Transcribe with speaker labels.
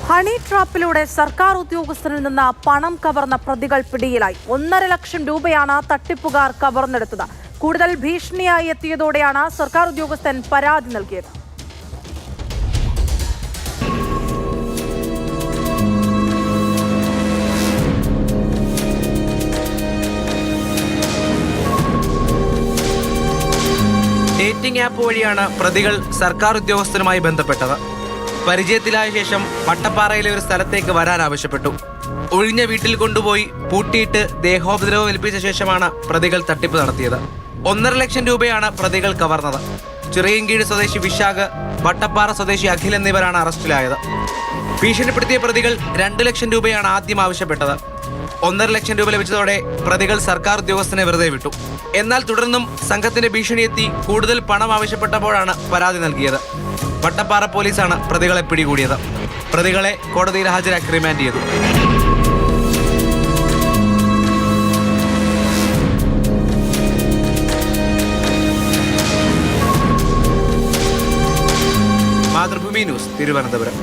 Speaker 1: Honey ട്രാപ്പിലൂടെ സർക്കാർ ഉദ്യോഗസ്ഥരിൽ നിന്ന് പണം കവർന്ന പ്രതികൾ പിടിയിലായി. 1.5 ലക്ഷം രൂപയാണ് തട്ടിപ്പുകാർ കവർന്നെടുത്തത്. കൂടുതൽ ഭീഷണിയായി എത്തിയതോടെയാണ് സർക്കാർ ഉദ്യോഗസ്ഥൻ പരാതി നൽകിയത്.
Speaker 2: ഡേറ്റിംഗ് ആപ്പ് വഴിയാണ് പ്രതികൾ സർക്കാർ ഉദ്യോഗസ്ഥരുമായി ബന്ധപ്പെട്ടത്. പരിചയത്തിലായ ശേഷം വട്ടപ്പാറയിലെ ഒരു സ്ഥലത്തേക്ക് വരാൻ ആവശ്യപ്പെട്ടു. ഒഴിഞ്ഞ വീട്ടിൽ കൊണ്ടുപോയി പൂട്ടിയിട്ട് ദേഹോപദ്രവം ഏൽപ്പിച്ച ശേഷമാണ് പ്രതികൾ തട്ടിപ്പ് നടത്തിയത്. 1.5 ലക്ഷം രൂപയാണ് പ്രതികൾ കവർന്നത്. ചിറയൻകീഴ് സ്വദേശി വിശാഖ്, വട്ടപ്പാറ സ്വദേശി അഖിൽ എന്നിവരാണ് അറസ്റ്റിലായത്. ഭീഷണിപ്പെടുത്തിയ പ്രതികൾ 2 ലക്ഷം രൂപയാണ് ആദ്യം ആവശ്യപ്പെട്ടത്. 1.5 ലക്ഷം രൂപ ലഭിച്ചതോടെ പ്രതികൾ സർക്കാർ ഉദ്യോഗസ്ഥനെ വെറുതെ വിട്ടു. എന്നാൽ തുടർന്നും സംഘത്തിന്റെ ഭീഷണിയെത്തി കൂടുതൽ പണം ആവശ്യപ്പെട്ടപ്പോഴാണ് പരാതി നൽകിയത്. വട്ടപ്പാറ പോലീസാണ് പ്രതികളെ പിടികൂടിയത്. പ്രതികളെ കോടതിയിൽ ഹാജരാക്കി റിമാൻഡ് ചെയ്തു. മാതൃഭൂമി ന്യൂസ്, തിരുവനന്തപുരം.